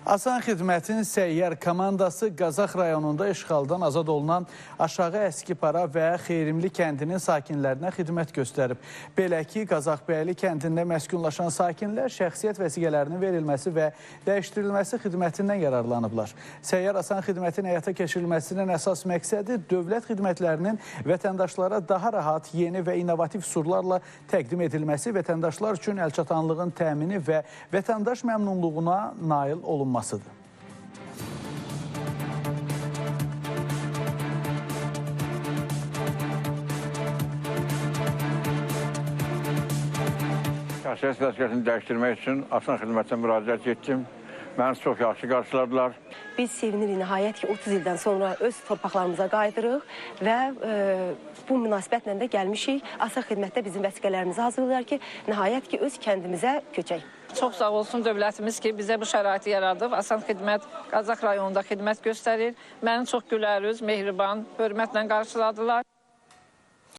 Asan Xidmətin səyyar komandası Qazax rayonunda işğaldan azad olunan Aşağı Əskipara və Xeyrimli kəndinin sakinlərinə xidmət göstərib. Belə ki, Qazaxbəyli kəndində məskunlaşan sakinlər şəxsiyyət vəsiqələrinin verilməsi və dəyişdirilməsi xidmətindən yararlanıblar. Səyyar Asan Xidmətin həyata keçirilməsinin əsas məqsədi dövlət xidmətlərinin vətəndaşlara daha rahat, yeni və innovativ üsullarla təqdim edilməsi, vətəndaşlar üçün əlçatanlığın təmini və vətəndaş məmnunluğuna nail olunmasıdır. Şəxsiyyət vəsiqəsini dəyişdirmək üçün Asan Xidmətə müraciət etdim. Məni çox yaxşı qarşıladılar. Biz sevinirik, nəhayət ki, 30 ildən sonra öz torpaqlarımıza qayıdırıq və bu münasibətlə də gəlmişik. Asan Xidmətdə bizim vəsiqələrimizi hazırlayırlar ki, nəhayət ki, öz kəndimizə köçək. Çox sağ olsun dövlətimiz ki, bizə bu şəraiti yaradıb. Asan Xidmət Qazax rayonunda xidmət göstərir. Məni çox gülərüz, mehriban, hörmətlə qarşıladılar.